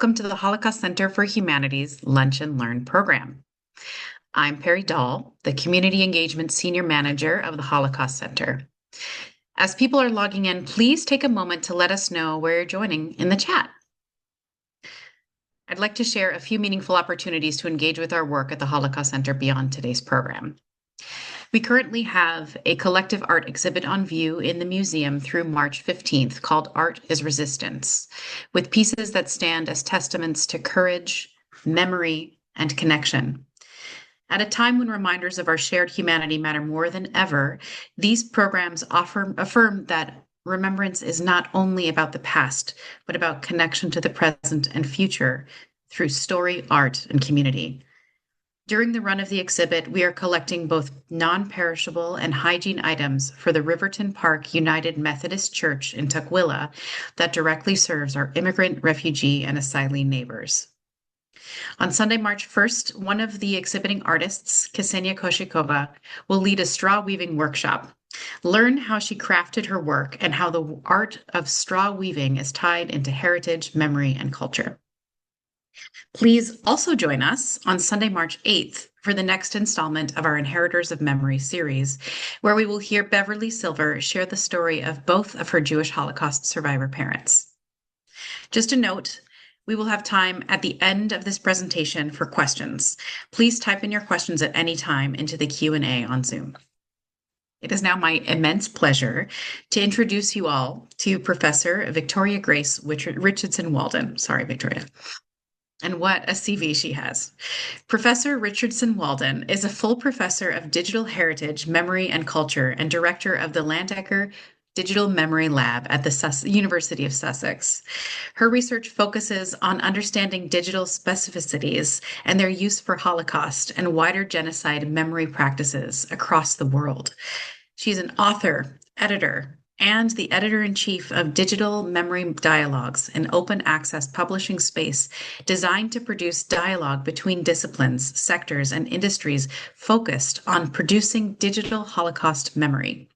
welcome to the Holocaust Center for Humanities Lunch and Learn program. I'm Perry Dahl, the Community Engagement Senior Manager of the Holocaust Center. As people are logging in, please take a moment to let us know where you're joining in the chat. I'd like to share a few meaningful opportunities to engage with our work at the Holocaust Center beyond today's program. We currently have a collective art exhibit on view in the museum through March 15th called Art is Resistance, with pieces that stand as testaments to courage, memory, and connection. At a time when reminders of our shared humanity matter more than ever, these programs affirm that remembrance is not only about the past, but about connection to the present and future through story, art, and community. During the run of the exhibit, we are collecting both non-perishable and hygiene items for the Riverton Park United Methodist Church in Tukwila that directly serves our immigrant, refugee, and asylee neighbors. On Sunday, March 1st, one of the exhibiting artists, Ksenia Koshikova, will lead a straw weaving workshop. Learn how she crafted her work and how the art of straw weaving is tied into heritage, memory, and culture. Please also join us on Sunday, March 8th for the next installment of our Inheritors of Memory series, where we will hear Beverly Silver share the story of both of her Jewish Holocaust survivor parents. Just a note, we will have time at the end of this presentation for questions. Please type in your questions at any time into the Q&A on Zoom. It is now my immense pleasure to introduce you all to Professor Victoria Grace Richardson Walden. Sorry, Victoria. And what a CV she has. Professor Richardson Walden is a full professor of digital heritage, memory, and culture, and director of the Landecker Digital Memory Lab at the University of Sussex. Her research focuses on understanding digital specificities and their use for Holocaust and wider genocide memory practices across the world. She's an author, editor, and the editor-in-chief of Digital Memory Dialogues, an open access publishing space designed to produce dialogue between disciplines, sectors, and industries focused on producing digital Holocaust memory.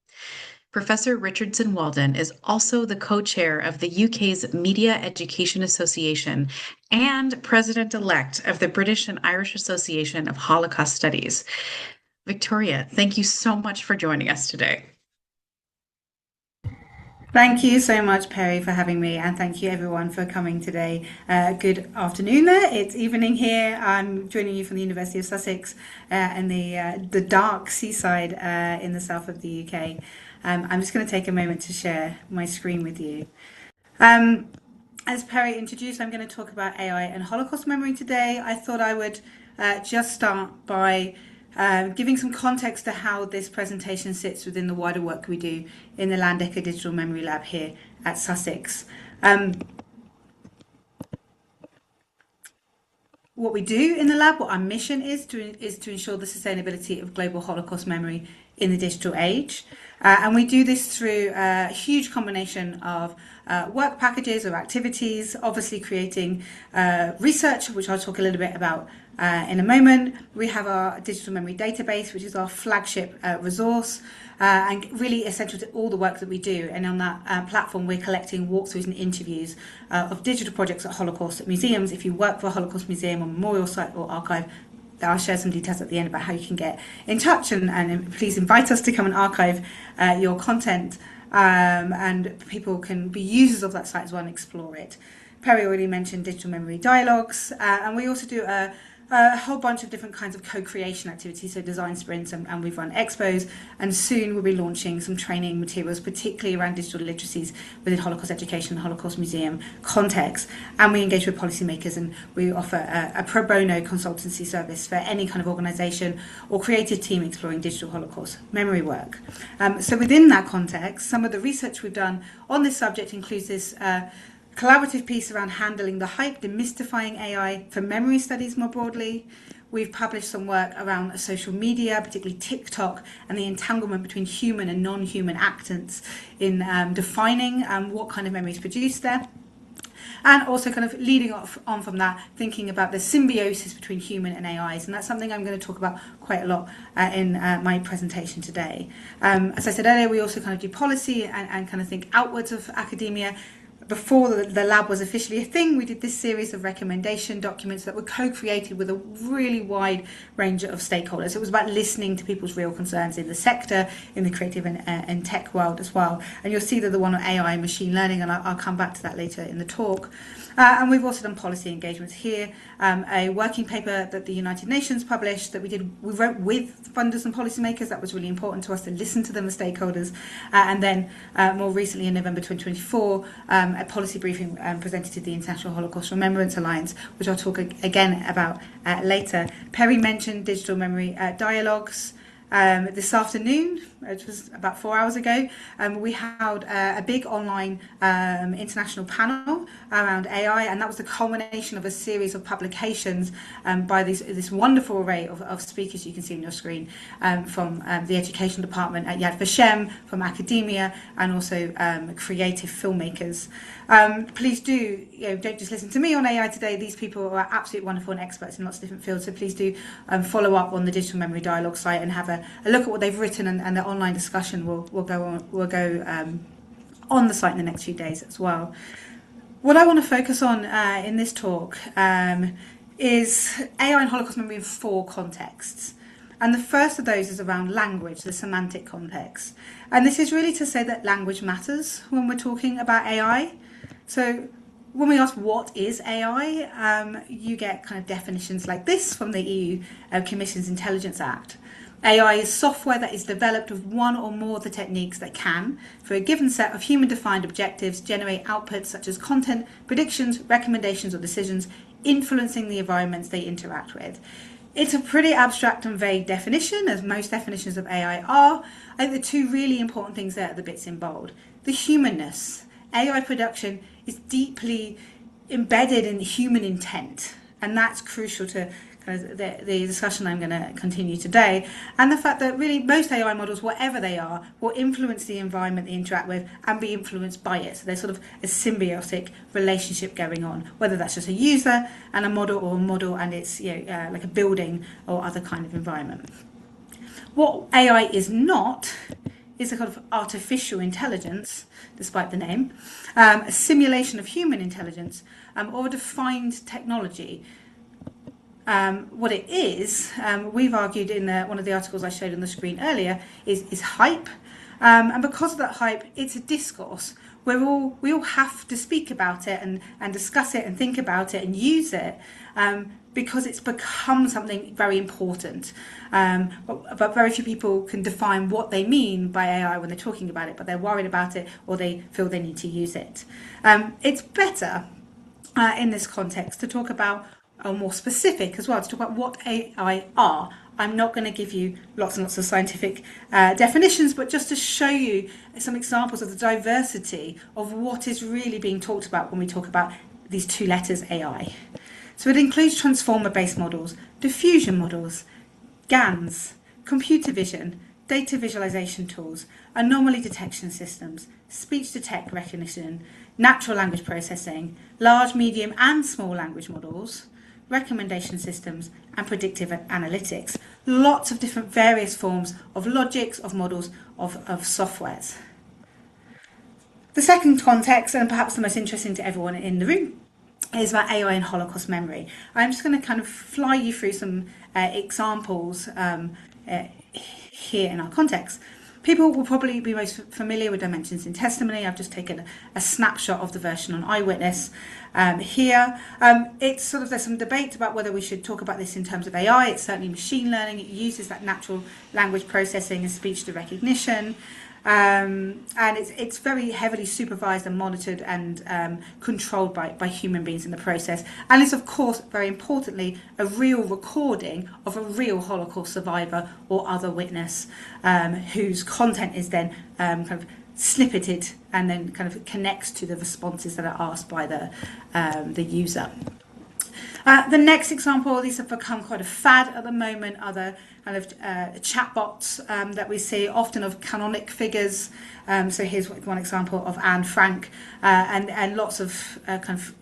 Professor Richardson Walden is also the co-chair of the UK's Media Education Association and president-elect of the British and Irish Association of Holocaust Studies. Victoria, thank you so much for joining us today. Thank you so much, Perry, for having me, and thank you everyone for coming today. Good afternoon there. It's evening here. I'm joining you from the University of Sussex in the dark seaside in the south of the UK. I'm just going to take a moment to share my screen with you. As Perry introduced, I'm going to talk about AI and Holocaust memory today. I thought I would just start by giving some context to how this presentation sits within the wider work we do in the Landecker Digital Memory Lab here at Sussex. What we do in the lab, what our mission is to ensure the sustainability of global Holocaust memory in the digital age. And we do this through a huge combination of work packages or activities, obviously creating research, which I'll talk a little bit about in a moment. We have our digital memory database, which is our flagship resource, and really essential to all the work that we do. And on that platform, we're collecting walkthroughs and interviews of digital projects at Holocaust museums. If you work for a Holocaust museum or memorial site or archive, I'll share some details at the end about how you can get in touch, and please invite us to come and archive your content, and people can be users of that site as well and explore it. Perry already mentioned digital memory dialogues, and we also do a whole bunch of different kinds of co-creation activities, so design sprints, and we've run expos, and soon we'll be launching some training materials, particularly around digital literacies within Holocaust education and Holocaust museum context. And we engage with policymakers, and we offer a pro bono consultancy service for any kind of organisation or creative team exploring digital Holocaust memory work. So within that context, some of the research we've done on this subject includes this collaborative piece around handling the hype, demystifying AI for memory studies more broadly. We've published some work around social media, particularly TikTok, and the entanglement between human and non-human actants in defining what kind of memory is produced there. And also kind of leading on from that, thinking about the symbiosis between human and AIs. And that's something I'm going to talk about quite a lot in my presentation today. As I said earlier, we also kind of do policy and kind of think outwards of academia. before the lab was officially a thing, we did this series of recommendation documents that were co-created with a really wide range of stakeholders. It was about listening to people's real concerns in the sector, in the creative and tech world as well. And you'll see that the one on AI and machine learning, and I'll come back to that later in the talk. And we've also done policy engagements here. A working paper that the United Nations published that we wrote with funders and policymakers. That was really important to us to listen to them as stakeholders. And then more recently in November 2024, a policy briefing presented to the International Holocaust Remembrance Alliance, which I'll talk again about later. Perry mentioned digital memory dialogues. This afternoon, which was about 4 hours ago, we held a big online international panel around AI, and that was the culmination of a series of publications by this wonderful array of speakers you can see on your screen from the education department at Yad Vashem, from academia, and also creative filmmakers. Please do, don't just listen to me on AI today. These people are absolutely wonderful and experts in lots of different fields, so please do follow up on the Digital Memory Dialogue site and have a look at what they've written, and the online discussion will go on the site in the next few days as well. What I want to focus on in this talk is AI and Holocaust memory in 4 contexts. And the first of those is around language, the semantic context. And this is really to say that language matters when we're talking about AI. So when we ask what is AI, you get kind of definitions like this from the EU Commission's Intelligence Act. AI is software that is developed with one or more of the techniques that can, for a given set of human-defined objectives, generate outputs such as content, predictions, recommendations, or decisions, influencing the environments they interact with. It's a pretty abstract and vague definition, as most definitions of AI are. I think the 2 really important things there are the bits in bold. The humanness. AI production is deeply embedded in human intent, and that's crucial to the discussion I'm going to continue today, and the fact that really most AI models, whatever they are, will influence the environment they interact with and be influenced by it. So there's sort of a symbiotic relationship going on, whether that's just a user and a model, or a model and it's like a building or other kind of environment. What AI is not is a kind of artificial intelligence, despite the name, a simulation of human intelligence, or a defined technology. What it is, we've argued in one of the articles I showed on the screen earlier, is hype. And because of that hype, it's a discourse where we all have to speak about it and discuss it and think about it and use it, because it's become something very important. But very few people can define what they mean by AI when they're talking about it, but they're worried about it or they feel they need to use it. It's better in this context to talk about, or more specific as well, to talk about what AI are. I'm not going to give you lots and lots of scientific definitions, but just to show you some examples of the diversity of what is really being talked about when we talk about these 2 letters AI. So it includes transformer-based models, diffusion models, GANs, computer vision, data visualization tools, anomaly detection systems, speech-to-text recognition, natural language processing, large, medium and small language models, recommendation systems, and predictive analytics. Lots of different various forms of logics, of models, of softwares. The second context, and perhaps the most interesting to everyone in the room, is about AI and Holocaust memory. I'm just going to kind of fly you through some examples here in our context. People will probably be most familiar with dimensions in testimony. I've just taken a snapshot of the version on Eyewitness here. It's sort of, there's some debate about whether we should talk about this in terms of AI. It's certainly machine learning. It uses that natural language processing and speech to recognition. And it's very heavily supervised and monitored and controlled by human beings in the process. And it's, of course, very importantly, a real recording of a real Holocaust survivor or other witness whose content is then kind of snippeted and then kind of connects to the responses that are asked by the user. The next example, these have become quite a fad at the moment, are the kind of chatbots that we see often of canonic figures. So here's one example of Anne Frank, and lots of kind of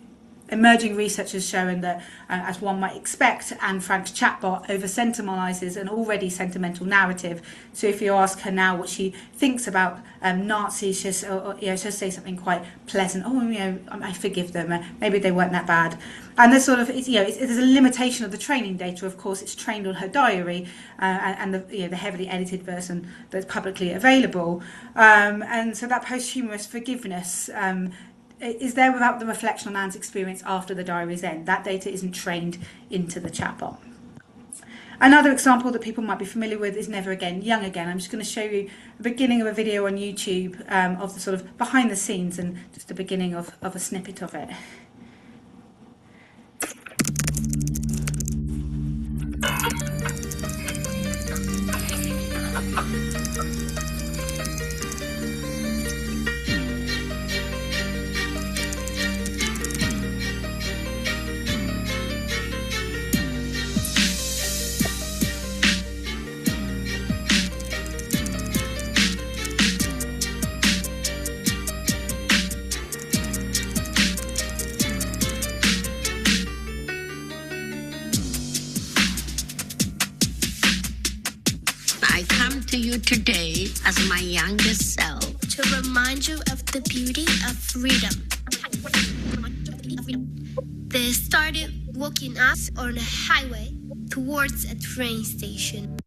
emerging research has shown that, as one might expect, Anne Frank's chatbot over-sentimentalizes an already sentimental narrative. So if you ask her now what she thinks about Nazis, she'll say something quite pleasant. Oh, I forgive them. Maybe they weren't that bad. And there's sort of, there's a limitation of the training data. Of course, it's trained on her diary and the heavily edited version that's publicly available. And so that posthumous forgiveness is there without the reflection on Anne's experience after the diary's end. That data isn't trained into the chatbot. Another example that people might be familiar with is Never Again, Young Again. I'm just going to show you the beginning of a video on YouTube of the sort of behind the scenes and just the beginning of a snippet of it. You today as my youngest self to remind you of the beauty of freedom. They started walking us on a highway towards a train station.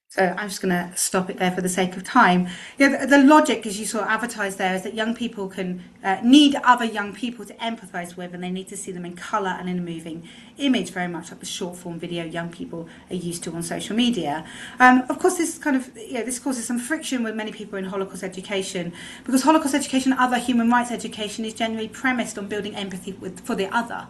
So I'm just going to stop it there for the sake of time. The logic, as you saw advertised there, is that young people can need other young people to empathise with, and they need to see them in colour and in a moving image, very much like the short form video young people are used to on social media. Of course, this this causes some friction with many people in Holocaust education, because Holocaust education and other human rights education is generally premised on building empathy for the other.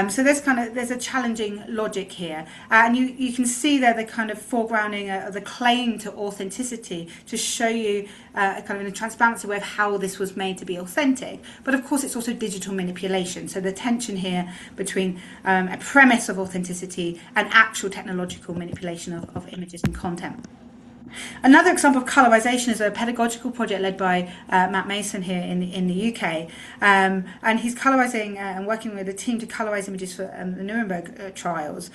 So there's a challenging logic here, and you can see there the kind of foregrounding of the claim to authenticity to show you kind of in a transparency way of how this was made to be authentic. But of course, it's also digital manipulation. So the tension here between a premise of authenticity and actual technological manipulation of images and content. Another example of colorization is a pedagogical project led by Matt Mason here in the UK, and he's colorizing and working with a team to colorize images for the Nuremberg trials.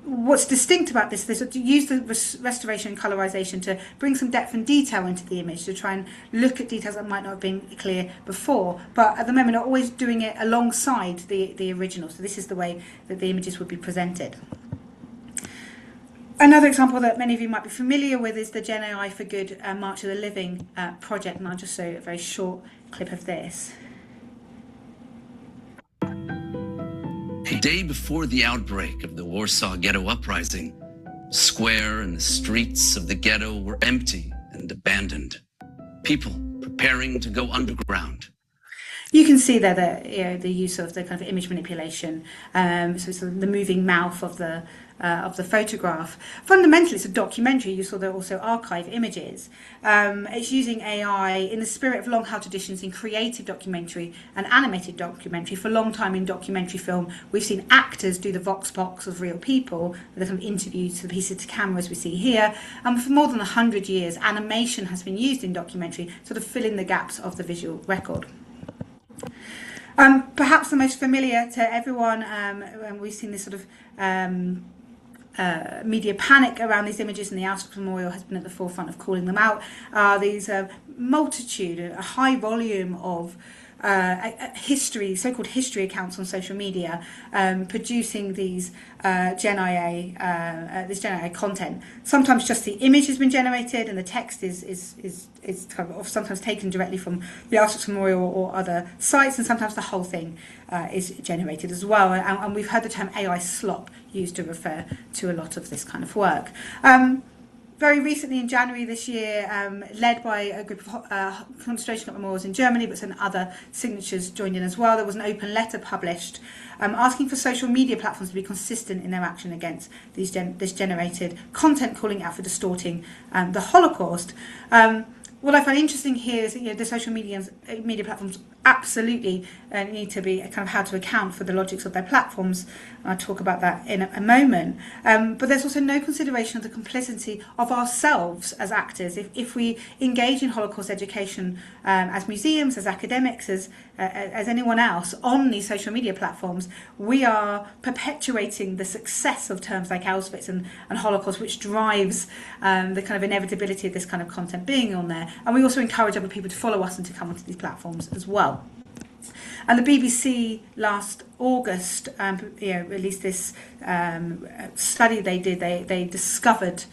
What's distinct about this is to use the restoration and colorization to bring some depth and detail into the image, to try and look at details that might not have been clear before, but at the moment are always doing it alongside the original. So this is the way that the images would be presented. Another example that many of you might be familiar with is the Gen AI for Good March of the Living project, and I'll just show you a very short clip of this. A day before the outbreak of the Warsaw Ghetto Uprising, the square and the streets of the ghetto were empty and abandoned. People preparing to go underground. You can see there the use of the kind of image manipulation, so it's the moving mouth of the photograph. Fundamentally, it's a documentary. You saw there also archive images. It's using AI in the spirit of long-held traditions in creative documentary and animated documentary. For a long time in documentary film, we've seen actors do the vox pops of real people, the kind of interviews, the pieces to camera as we see here. And for more than 100 years, animation has been used in documentary, sort of fill in the gaps of the visual record. Perhaps the most familiar to everyone, and we've seen this sort of media panic around these images, and the Auschwitz Memorial has been at the forefront of calling them out, these multitude, a high volume of history, so-called history accounts on social media, producing these this Gen AI content. Sometimes just the image has been generated, and the text is kind of sometimes taken directly from the Auschwitz Memorial or other sites, and sometimes the whole thing is generated as well. And we've heard the term AI slop used to refer to a lot of this kind of work. Very recently, in January this year, led by a group of concentration camp memorials in Germany, but some other signatures joined in as well, there was an open letter published asking for social media platforms to be consistent in their action against this generated content, calling out for distorting the Holocaust. What I find interesting here is that the social media platforms absolutely need to be kind of how to account for the logics of their platforms. I'll talk about that in a moment. But there's also no consideration of the complicity of ourselves as actors. If we engage in Holocaust education as museums, as academics, as anyone else on these social media platforms, we are perpetuating the success of terms like Auschwitz and Holocaust, which drives the kind of inevitability of this kind of content being on there. And we also encourage other people to follow us and to come onto these platforms as well. And the BBC last August released this study they did. They discovered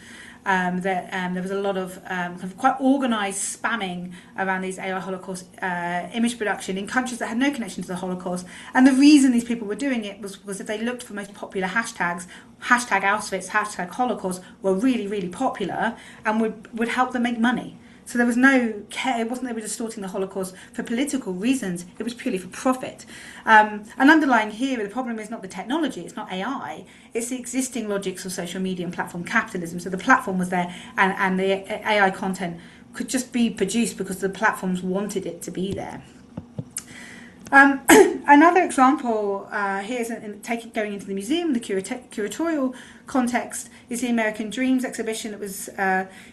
that there was a lot of kind of quite organised spamming around these AI Holocaust image production in countries that had no connection to the Holocaust. And the reason these people were doing it was that they looked for most popular hashtags. Hashtag Auschwitz, hashtag Holocaust were really, really popular and would help them make money. So there was no care. It wasn't they were distorting the Holocaust for political reasons. It was purely for profit. And underlying here, the problem is not the technology. It's not AI. It's the existing logics of social media and platform capitalism. So the platform was there, and the AI content could just be produced because the platforms wanted it to be there. Another example here is going into the museum, the curatorial context, is the American Dreams exhibition that was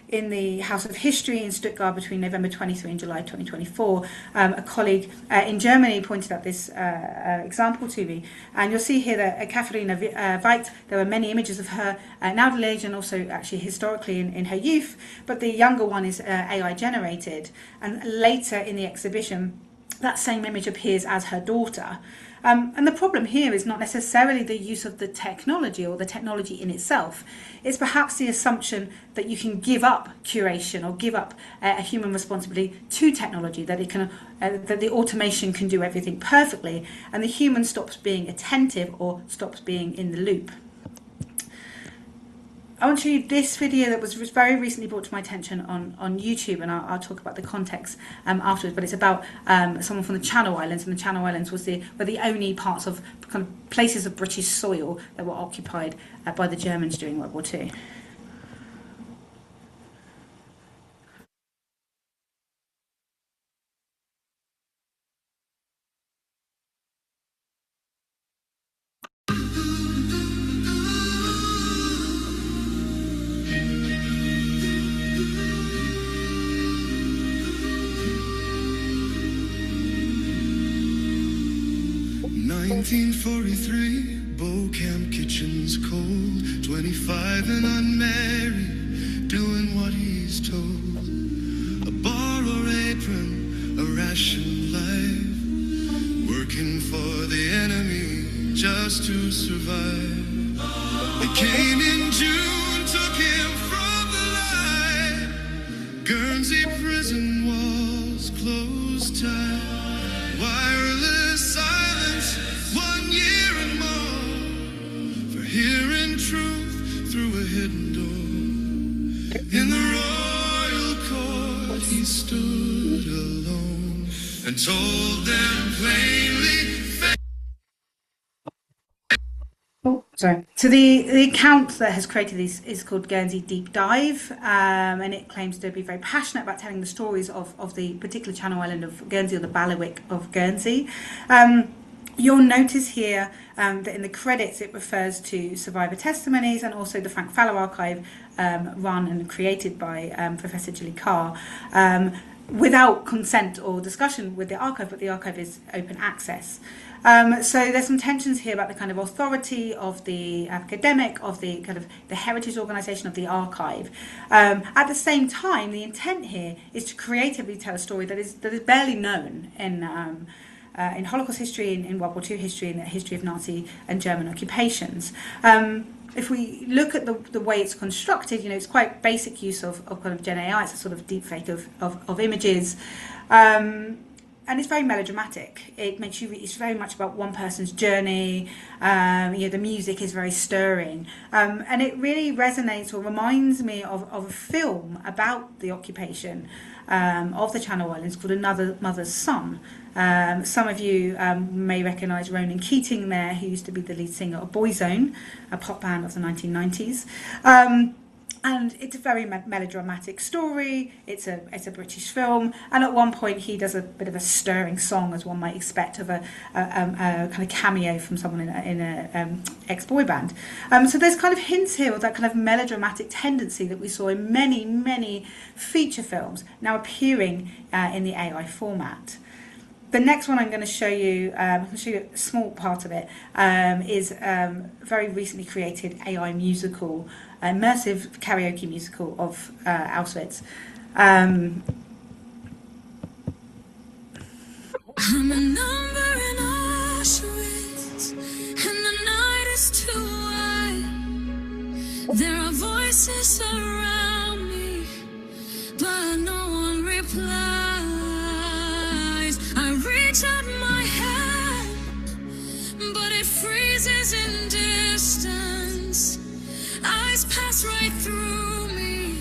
in the House of History in Stuttgart between November 23 and July 2024. A colleague in Germany pointed out this example to me, and you'll see here that Katharina Wight, there were many images of her nowadays age and also actually historically in her youth, but the younger one is AI generated, and later in the exhibition that same image appears as her daughter. And the problem here is not necessarily the use of the technology or the technology in itself. It's perhaps the assumption that you can give up curation or give up a human responsibility to technology, that it can, that the automation can do everything perfectly, and the human stops being attentive or stops being in the loop. I want to show you this video that was very recently brought to my attention on YouTube, and I'll talk about the context afterwards. But it's about someone from the Channel Islands, and the Channel Islands were the only parts of kind of places of British soil that were occupied by the Germans during World War II. "1943, Bow Camp kitchen's cold, 25 and unmarried, doing what he's told. A borrowed apron, a rationed life, working for the enemy just to survive. They came in June, took him from the light. Guernsey prison walls closed tight. Wireless silence, 1 year and more, for hearing truth through a hidden door. In the royal court he stood alone and told them plainly. Sorry. So the account that has created these is called Guernsey Deep Dive, and it claims to be very passionate about telling the stories of the particular Channel Island of Guernsey, or the Bailiwick of Guernsey. You'll notice here that in the credits it refers to survivor testimonies and also the Frank Fallow archive run and created by Professor Julie Carr. Without consent or discussion with the archive, but the archive is open access. So there's some tensions here about the kind of authority of the academic, of the kind of the heritage organisation of the archive. At the same time, the intent here is to creatively tell a story that is barely known in Holocaust history, in World War II history, in the history of Nazi and German occupations. If we look at the way it's constructed, it's quite basic use of kind of Gen AI. It's a sort of deepfake of images. And it's very melodramatic. It's very much about one person's journey. The music is very stirring. And it really resonates or reminds me of a film about the occupation of the Channel Islands called Another Mother's Son. Some of you may recognise Ronan Keating there, who used to be the lead singer of Boyzone, a pop band of the 1990s. And it's a very melodramatic story. It's a British film, and at one point he does a bit of a stirring song, as one might expect of a kind of cameo from someone in a ex-boy band. So there's kind of hints here of that kind of melodramatic tendency that we saw in many feature films now appearing in the AI format. The next one I'm going to show you, a small part of it, is very recently created AI musical, immersive karaoke musical of Auschwitz. I'm a number in Auschwitz, and the night is too wide. There are voices around me, but no one replies. I reach out my hand, but it freezes in distance. Eyes pass right through me,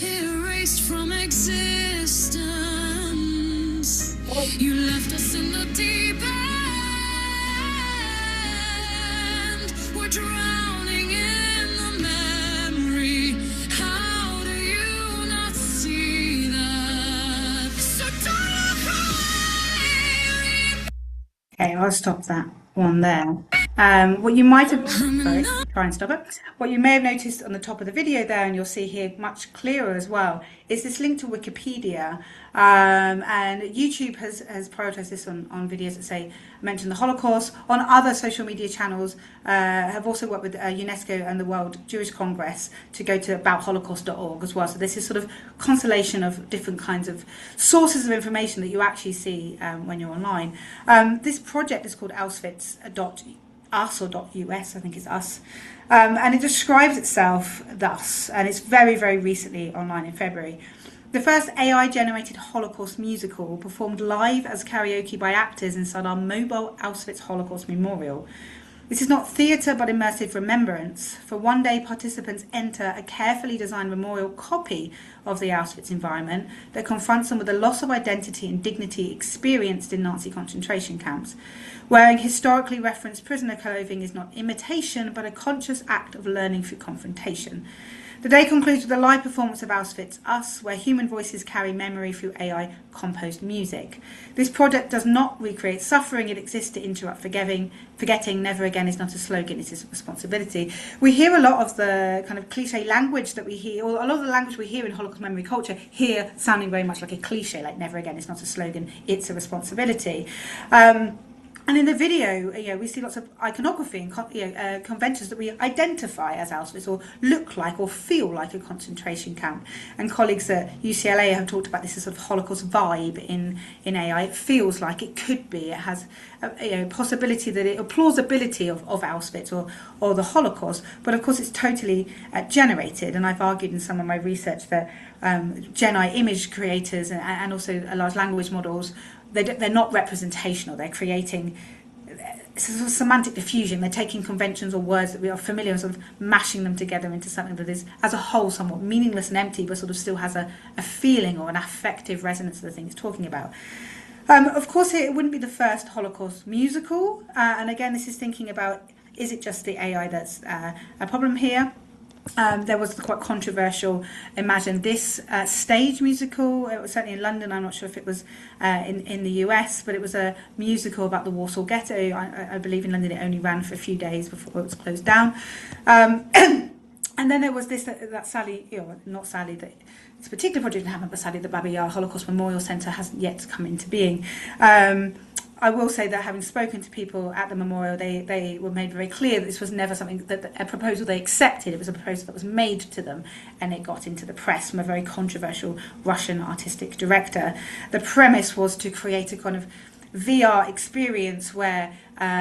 erased from existence. You left us in the deep end. We're drowning in the memory. How do you not see that? So don't look away. Okay, I'll stop that one there. What you might have, sorry, try and stop it. What you may have noticed on the top of the video there, and you'll see here much clearer as well, is this link to Wikipedia. And YouTube has prioritized this on videos that say mention the Holocaust. On other social media channels, have also worked with UNESCO and the World Jewish Congress to go to aboutholocaust.org as well. So this is sort of constellation of different kinds of sources of information that you actually see when you're online. This project is called Auschwitz.us or .us, I think it's us. And it describes itself thus, and it's very recently online in February. The first AI-generated Holocaust musical performed live as karaoke by actors inside our mobile Auschwitz Holocaust Memorial. This is not theatre but immersive remembrance. For one day, participants enter a carefully designed memorial copy of the Auschwitz environment that confronts them with the loss of identity and dignity experienced in Nazi concentration camps. Wearing historically referenced prisoner clothing is not imitation but a conscious act of learning through confrontation. The day concludes with a live performance of Auschwitz Us, where human voices carry memory through AI-composed music. This project does not recreate suffering, it exists to interrupt forgetting. Never again is not a slogan, it is a responsibility. We hear a lot of the kind of cliche language that we hear, or a lot of the language we hear in Holocaust memory culture, here sounding very much like a cliche, like never again is not a slogan, it's a responsibility. And in the video, we see lots of iconography and conventions that we identify as Auschwitz or look like or feel like a concentration camp. And colleagues at UCLA have talked about this as sort of Holocaust vibe in AI. It feels like it could be. It has a possibility that a plausibility of Auschwitz or the Holocaust. But of course, it's totally generated. And I've argued in some of my research that Gen AI image creators and also large language models, they're not representational. They're creating sort of semantic diffusion. They're taking conventions or words that we are familiar with, sort of mashing them together into something that is, as a whole, somewhat meaningless and empty, but sort of still has a feeling or an affective resonance to the thing it's talking about. Of course, it wouldn't be the first Holocaust musical. And again, this is thinking about, is it just the AI that's a problem here? There was the quite controversial Imagine This stage musical. It was certainly in London. I'm not sure if it was in the US, but it was a musical about the Warsaw Ghetto. I believe in London it only ran for a few days before it was closed down. And then there was this, that sadly, not sadly, that this particular project didn't happen, but sadly the Babi Yar Holocaust Memorial Centre hasn't yet come into being. I will say that having spoken to people at the memorial, they were made very clear that this was never something that a proposal they accepted. It was a proposal that was made to them, and it got into the press from a very controversial Russian artistic director. The premise was to create a kind of VR experience where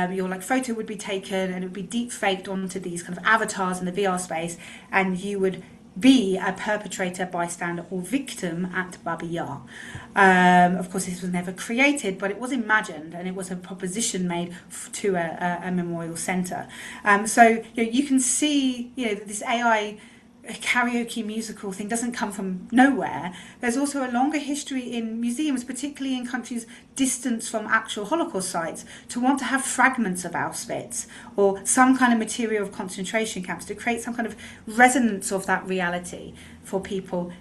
your photo would be taken and it would be deep faked onto these kind of avatars in the VR space, and you would be a perpetrator, bystander or victim at Babi Yar. Of course, this was never created, but it was imagined, and it was a proposition made to a memorial centre. So you can see that this AI karaoke musical thing doesn't come from nowhere. There's also a longer history in museums, particularly in countries distant from actual Holocaust sites, to want to have fragments of Auschwitz or some kind of material of concentration camps to create some kind of resonance of that reality for people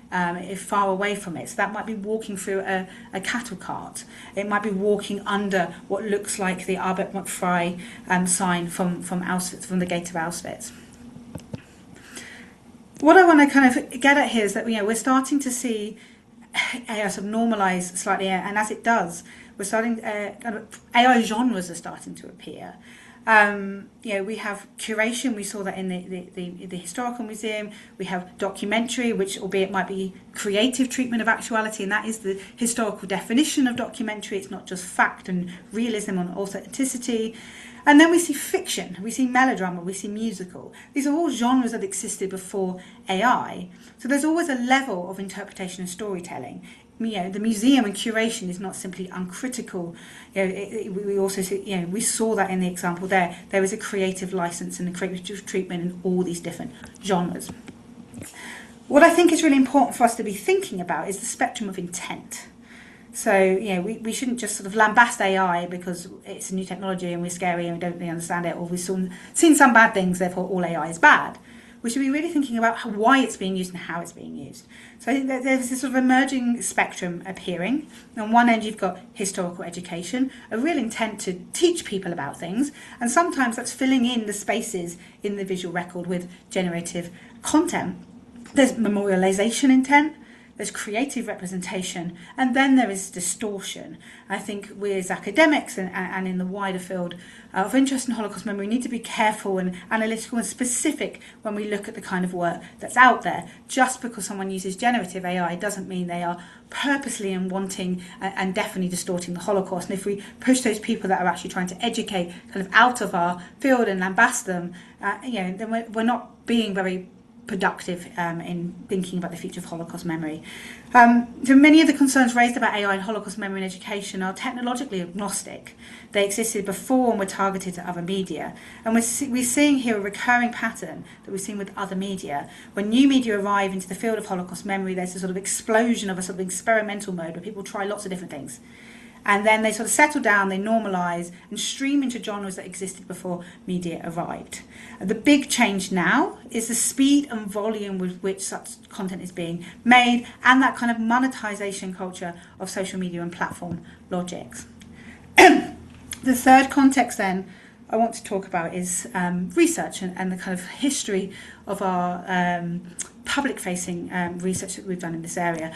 far away from it. So that might be walking through a cattle cart. It might be walking under what looks like the Arbeit macht frei sign from Auschwitz, from the gate of Auschwitz. What I want to kind of get at here is that we're starting to see AI sort of normalise slightly, and as it does, we're starting AI genres are starting to appear. We have curation. We saw that in the historical museum. We have documentary, which albeit might be creative treatment of actuality, and that is the historical definition of documentary. It's not just fact and realism and authenticity. And then we see fiction, we see melodrama, we see musical. These are all genres that existed before AI. So there's always a level of interpretation and storytelling. The museum and curation is not simply uncritical. We also see, we saw that in the example there. There is a creative license and a creative treatment in all these different genres. What I think is really important for us to be thinking about is the spectrum of intent. So, we shouldn't just sort of lambast AI because it's a new technology and we're scary and we don't really understand it, or we've seen some bad things, therefore all AI is bad. We should be really thinking about why it's being used and how it's being used. So I think that there's this sort of emerging spectrum appearing. On one end, you've got historical education, a real intent to teach people about things, and sometimes that's filling in the spaces in the visual record with generative content. There's memorialization intent, there's creative representation, and then there is distortion. I think we as academics and in the wider field of interest in Holocaust memory need to be careful and analytical and specific when we look at the kind of work that's out there. Just because someone uses generative AI doesn't mean they are purposely and wanting and definitely distorting the Holocaust. And if we push those people that are actually trying to educate kind of out of our field and lambast them, then we're not being very productive in thinking about the future of Holocaust memory. So many of the concerns raised about AI and Holocaust memory in education are technologically agnostic. They existed before and were targeted at other media. And we're seeing here a recurring pattern that we've seen with other media. When new media arrive into the field of Holocaust memory, there's a sort of explosion of a sort of experimental mode where people try lots of different things. And then they sort of settle down, they normalise and stream into genres that existed before media arrived. The big change now is the speed and volume with which such content is being made, and that kind of monetisation culture of social media and platform logics. The third context then I want to talk about is research and the kind of history of our public-facing research that we've done in this area.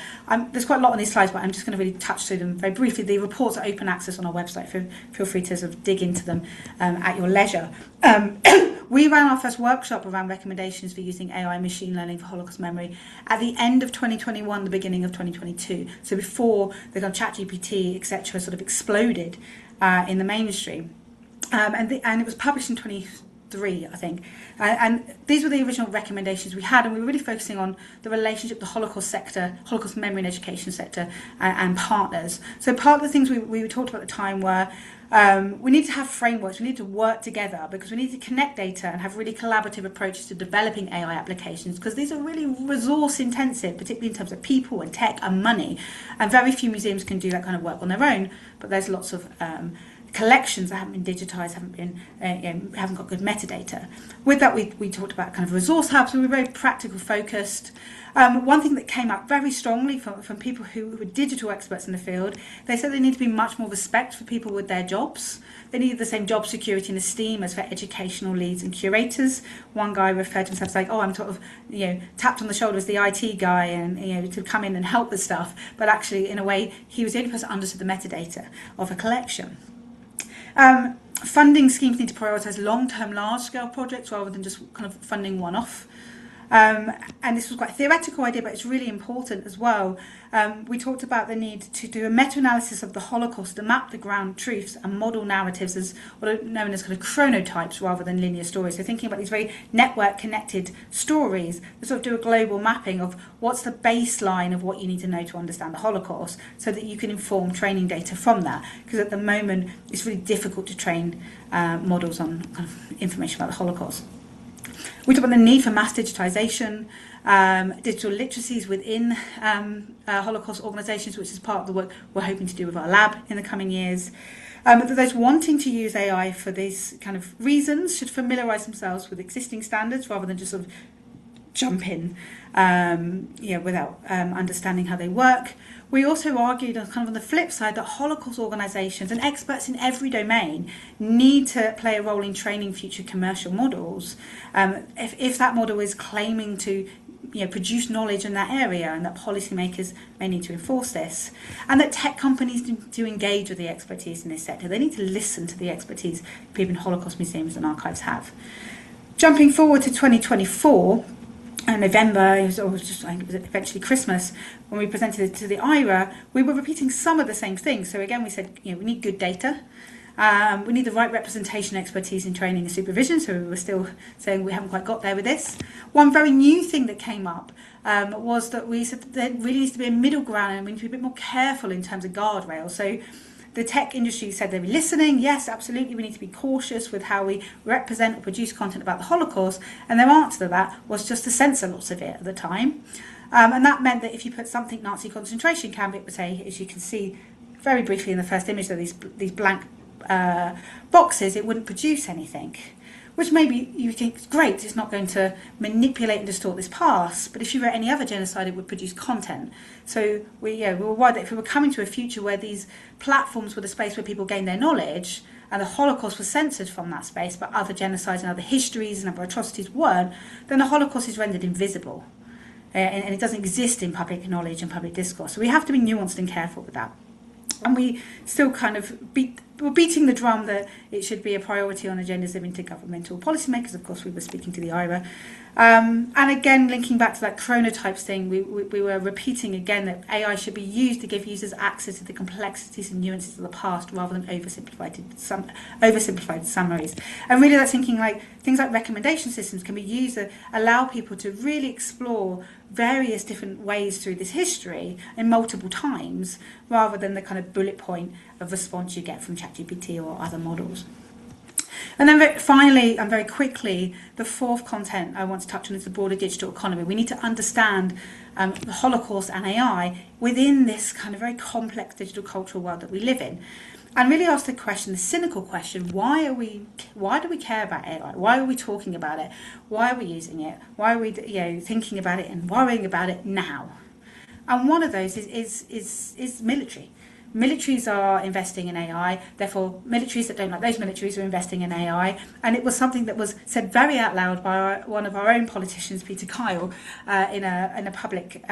There's quite a lot on these slides, but I'm just going to really touch through them very briefly. The reports are open access on our website. Feel free to sort of dig into them at your leisure. We ran our first workshop around recommendations for using AI and machine learning for Holocaust memory at the end of 2021, the beginning of 2022. So before the kind of ChatGPT, etc., sort of exploded in the mainstream. And it was published in 2023, I think. And these were the original recommendations we had, and we were really focusing on the relationship the Holocaust sector, Holocaust memory and education sector, and partners. So part of the things we talked about at the time were we need to have frameworks, we need to work together because we need to connect data and have really collaborative approaches to developing AI applications, because these are really resource intensive, particularly in terms of people and tech and money. And very few museums can do that kind of work on their own, but there's lots of collections that haven't been digitised, haven't got good metadata. With that, we talked about kind of resource hubs. We were very practical focused. One thing that came out very strongly from people who were digital experts in the field, they said there needed to be much more respect for people with their jobs. They needed the same job security and esteem as for educational leads and curators. One guy referred to himself as like, oh, I'm sort of, tapped on the shoulder as the IT guy and, to come in and help with stuff. But actually, in a way, he was the only person who understood the metadata of a collection. Funding schemes need to prioritise long-term, large-scale projects rather than just kind of funding one-off. And this was quite a theoretical idea, but it's really important as well. We talked about the need to do a meta-analysis of the Holocaust to map the ground truths and model narratives as what are known as kind of chronotypes rather than linear stories. So thinking about these very network-connected stories, to sort of do a global mapping of what's the baseline of what you need to know to understand the Holocaust, so that you can inform training data from that. Because at the moment, it's really difficult to train models on kind of information about the Holocaust. We talk about the need for mass digitization, digital literacies within Holocaust organisations, which is part of the work we're hoping to do with our lab in the coming years. Those wanting to use AI for these kind of reasons should familiarise themselves with existing standards rather than just sort of jump in without understanding how they work. We also argued on the flip side that Holocaust organisations and experts in every domain need to play a role in training future commercial models. If that model is claiming to produce knowledge in that area, and that policymakers may need to enforce this, and that tech companies do engage with the expertise in this sector. They need to listen to the expertise people in Holocaust museums and archives have. Jumping forward to 2024, in November, it was eventually Christmas, when we presented it to the IRA, we were repeating some of the same things. So again, we said, we need good data. We need the right representation, expertise in training and supervision. So we were still saying we haven't quite got there with this. One very new thing that came up was that we said that there really needs to be a middle ground, and we need to be a bit more careful in terms of guardrails. So the tech industry said they were listening. Yes, absolutely, we need to be cautious with how we represent or produce content about the Holocaust. And their answer to that was just to censor lots of it at the time. And that meant that if you put something Nazi concentration camp, it would say, as you can see very briefly in the first image, of these blank boxes, it wouldn't produce anything. Which maybe you think is great, it's not going to manipulate and distort this past, but if you wrote any other genocide, it would produce content. So we were worried that if we were coming to a future where these platforms were the space where people gained their knowledge, and the Holocaust was censored from that space, but other genocides and other histories and other atrocities weren't, then the Holocaust is rendered invisible. And it doesn't exist in public knowledge and public discourse. So we have to be nuanced and careful with that. And we still kind of we're beating the drum that it should be a priority on agendas of intergovernmental policymakers. Of course, we were speaking to the IRA. And again, linking back to that chronotypes thing, we were repeating again that AI should be used to give users access to the complexities and nuances of the past rather than oversimplified summaries. And really that's thinking like things like recommendation systems can be used to allow people to really explore various different ways through this history in multiple times rather than the kind of bullet point of response you get from ChatGPT or other models. And then finally, and very quickly, the fourth content I want to touch on is the broader digital economy. We need to understand the Holocaust and AI within this kind of very complex digital cultural world that we live in. And really ask the question, the cynical question, why do we care about AI? Why are we talking about it? Why are we using it? Why are we thinking about it and worrying about it now? And one of those is military. Militaries are investing in AI, therefore militaries that don't like those militaries are investing in AI. And it was something that was said very out loud by one of our own politicians, Peter Kyle, in a public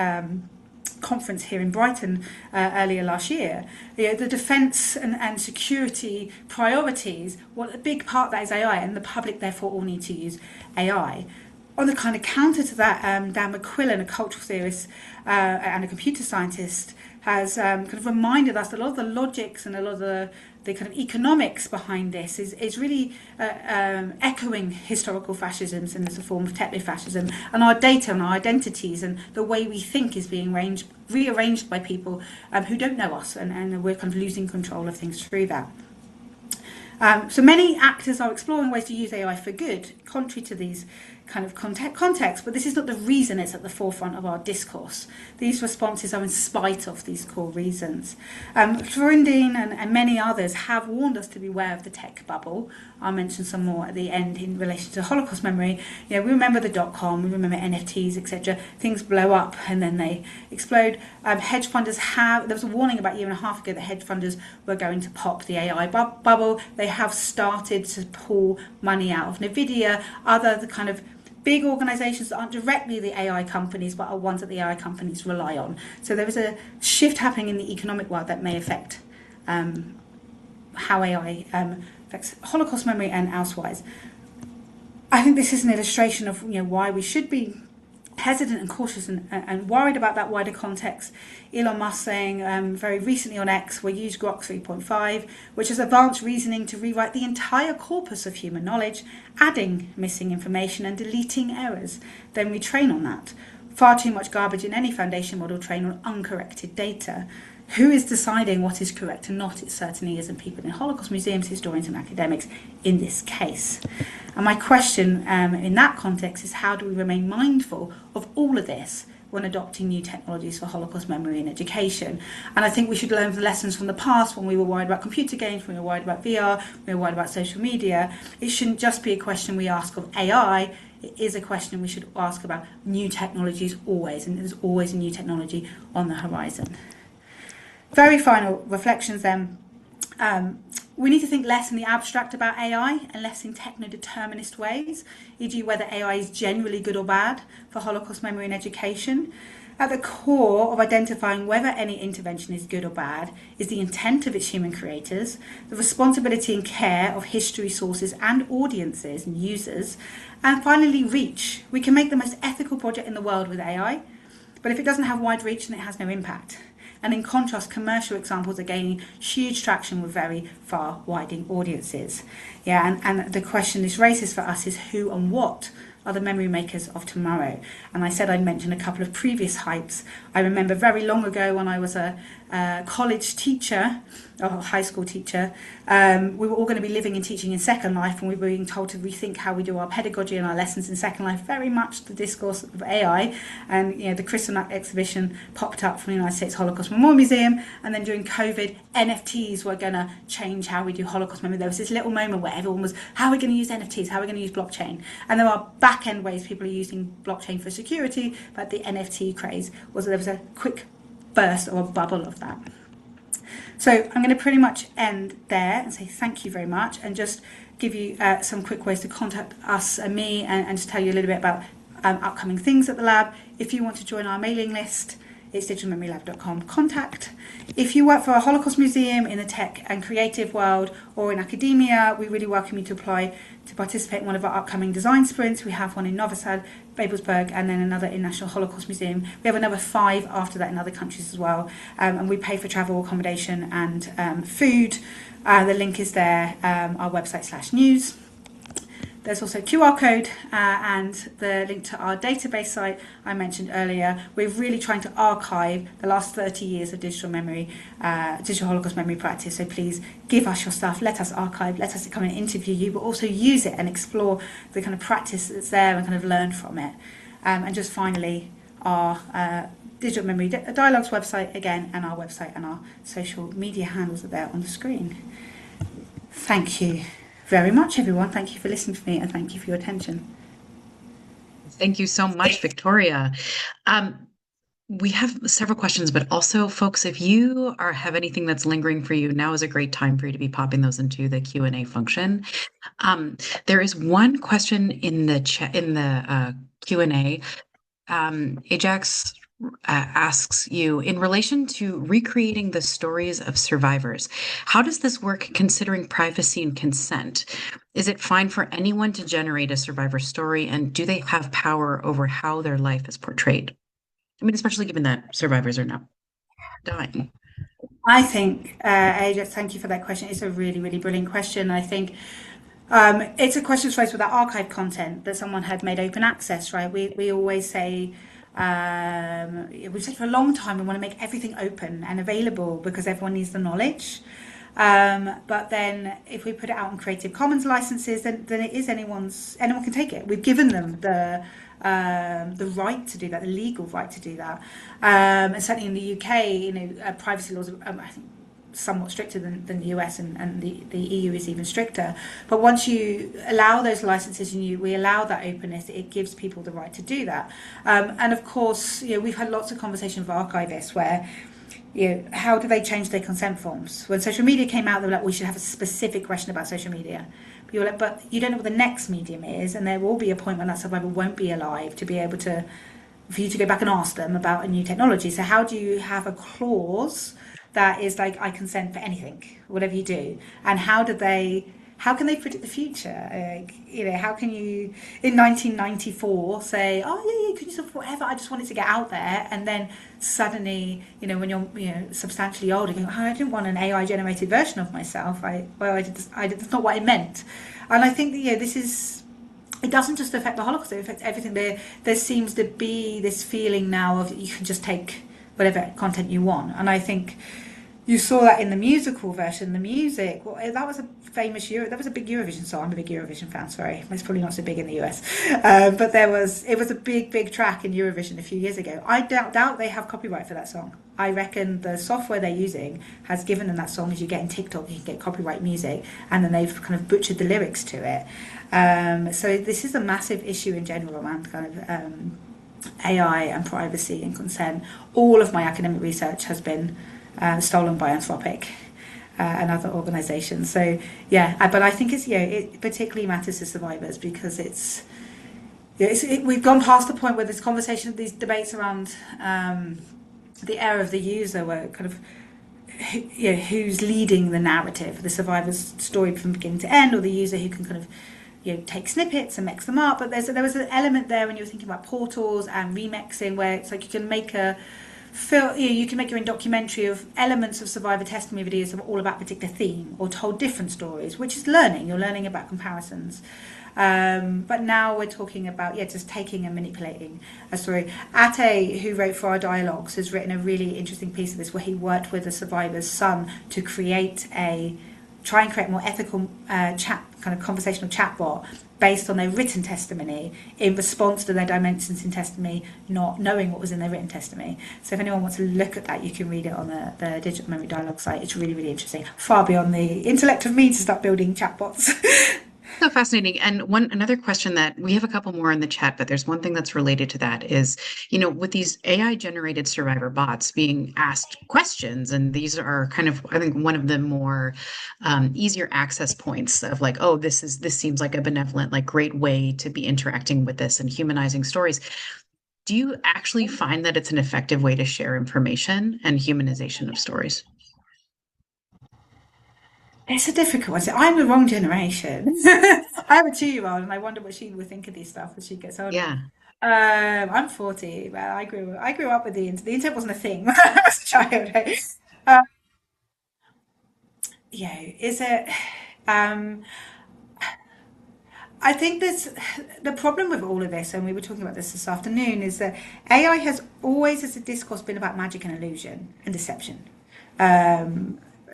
conference here in Brighton earlier last year. The defence and security priorities, a big part of that is AI, and the public therefore all need to use AI. On the kind of counter to that, Dan McQuillan, a cultural theorist and a computer scientist, has kind of reminded us that a lot of the logics and a lot of the kind of economics behind this is really echoing historical fascisms and as a form of techno-fascism, and our data and our identities and the way we think is being rearranged by people who don't know us, and we're kind of losing control of things through that. So many actors are exploring ways to use AI for good, contrary to these kind of context, but this is not the reason it's at the forefront of our discourse. These responses are in spite of these core reasons. Florindine and many others have warned us to beware of the tech bubble. I'll mention some more at the end in relation to Holocaust memory. We remember the .com, we remember NFTs, etc. Things blow up and then they explode. Hedge funders there was a warning about a year and a half ago that hedge funders were going to pop the AI bubble. They have started to pull money out of NVIDIA, the kind of big organisations that aren't directly the AI companies but are ones that the AI companies rely on. So there is a shift happening in the economic world that may affect how AI affects Holocaust memory and elsewise. I think this is an illustration of why we should be hesitant and cautious and worried about that wider context. Elon Musk saying very recently on X, we'll use Grok 3.5, which is advanced reasoning to rewrite the entire corpus of human knowledge, adding missing information and deleting errors. Then we train on that. Far too much garbage in any foundation model train on uncorrected data. who is deciding what is correct and not? It certainly isn't people in Holocaust museums, historians and academics in this case. And my question in that context is, how do we remain mindful of all of this when adopting new technologies for Holocaust memory and education? And I think we should learn the lessons from the past when we were worried about computer games, when we were worried about VR, when we were worried about social media. It shouldn't just be a question we ask of AI. It is a question we should ask about new technologies always, and there's always a new technology on the horizon. Very final reflections then. We need to think less in the abstract about AI and less in techno-determinist ways, e.g. whether AI is generally good or bad for Holocaust memory and education. At the core of identifying whether any intervention is good or bad is the intent of its human creators, the responsibility and care of history sources and audiences and users, and finally reach. We can make the most ethical project in the world with AI, but if it doesn't have wide reach, then it has no impact. And in contrast, commercial examples are gaining huge traction with very far-widening audiences. And the question this raises for us is who and what are the memory makers of tomorrow? And I said I'd mention a couple of previous hypes. I remember very long ago when I was a college teacher, or high school teacher, we were all going to be living and teaching in Second Life, and we were being told to rethink how we do our pedagogy and our lessons in Second Life, very much the discourse of AI. And the Kristallnacht exhibition popped up from the United States Holocaust Memorial Museum, and then during COVID, NFTs were going to change how we do Holocaust memory. There was this little moment where everyone was, how are we going to use NFTs? How are we going to use blockchain? And there are back-end ways people are using blockchain for security, but the NFT craze was there was a quick burst or a bubble of that. So I'm going to pretty much end there and say thank you very much, and just give you some quick ways to contact us and me, and just tell you a little bit about upcoming things at the lab. If you want to join our mailing list, it's digitalmemorylab.com contact. If you work for a Holocaust museum in the tech and creative world or in academia, we really welcome you to apply to participate in one of our upcoming design sprints. We have one in Novi Sad, Babelsberg, and then another in National Holocaust Museum. We have another 5 after that in other countries as well. And we pay for travel, accommodation and food. The link is there, our website /news. There's also a QR code and the link to our database site I mentioned earlier. We're really trying to archive the last 30 years of digital memory, digital Holocaust memory practice. So please give us your stuff, let us archive, let us come and interview you, but also use it and explore the kind of practice that's there and kind of learn from it. And just finally, our Digital Memory Dialogues website again, and our website and our social media handles are there on the screen. Thank you very much, everyone. Thank you for listening to me, and thank you for your attention. Thank you so much, Victoria. We have several questions, but also, folks, if you have anything that's lingering for you, now is a great time for you to be popping those into the Q&A function. There is one question in the chat, in the Q&A. Ajax asks you, in relation to recreating the stories of survivors, how does this work considering privacy and consent? Is it fine for anyone to generate a survivor story, and do they have power over how their life is portrayed? I mean, especially given that survivors are now dying. I think, Ajax, thank you for that question. It's a really, really brilliant question. I think it's a question raised with that archive content that someone had made open access, right? We always say, we've said for a long time we want to make everything open and available because everyone needs the knowledge. But then if we put it out on Creative Commons licenses, then it is anyone can take it. We've given them the right to do that, the legal right to do that. And certainly in the UK, privacy laws are, I think, somewhat stricter than the US, and the EU is even stricter. But once you allow those licenses and we allow that openness, it gives people the right to do that. And of course, we've had lots of conversations with archivists where, how do they change their consent forms? When social media came out, they were like, we should have a specific question about social media. But you're like, but you don't know what the next medium is, and there will be a point when that survivor won't be alive to be able to, for you to go back and ask them about a new technology. So how do you have a clause that is like, I consent for anything, whatever you do? And how can they predict the future? How can you, in 1994, say, oh yeah, you can use it for whatever, I just wanted to get out there, and then suddenly, when you're substantially older, you go, oh, I didn't want an AI generated version of myself. That's not what I meant. And I think that it doesn't just affect the Holocaust, it affects everything. There seems to be this feeling now of you can just take whatever content you want. And I think you saw that in the musical version, the music. Well, that was a that was a big Eurovision song. I'm a big Eurovision fan. Sorry, it's probably not so big in the US, but it was a big track in Eurovision a few years ago. I doubt they have copyright for that song. I reckon the software they're using has given them that song. As you get in TikTok, you can get copyright music, and then they've kind of butchered the lyrics to it. So this is a massive issue in general around kind of AI and privacy and consent. All of my academic research has been stolen by Anthropic and other organisations. So yeah, but I think it particularly matters to survivors because we've gone past the point where this conversation, these debates around the era of the user, where kind of who's leading the narrative, the survivor's story from beginning to end, or the user who can kind of take snippets and mix them up. But there was an element there when you were thinking about portals and remixing, where it's like you can make you can make your own documentary of elements of survivor testimony videos that are all about a particular theme or told different stories, which is learning. You're learning about comparisons. But now we're talking about just taking and manipulating a story. Ate, who wrote for our dialogues, has written a really interesting piece of this where he worked with a survivor's son to try and create more ethical kind of conversational chatbot based on their written testimony in response to their dimensions in testimony, not knowing what was in their written testimony. So if anyone wants to look at that, you can read it on the Digital Memory Dialogue site. It's really, really interesting. Far beyond the intellect of me to start building chatbots. So fascinating. And another question that we have a couple more in the chat, but there's one thing that's related to that is, with these AI generated survivor bots being asked questions, and these are kind of, I think, one of the more easier access points of like, oh, this seems like a benevolent, like great way to be interacting with this and humanizing stories. Do you actually find that it's an effective way to share information and humanization of stories? It's a difficult one. So I'm the wrong generation. I have a 2-year-old, and I wonder what she would think of these stuff as she gets older. Yeah. I'm 40, but I grew up with the internet. The internet wasn't a thing when I was a child. Right? Uh, is it? Um, I think the problem with all of this, and we were talking about this afternoon, is that AI has always, as a discourse, been about magic and illusion and deception.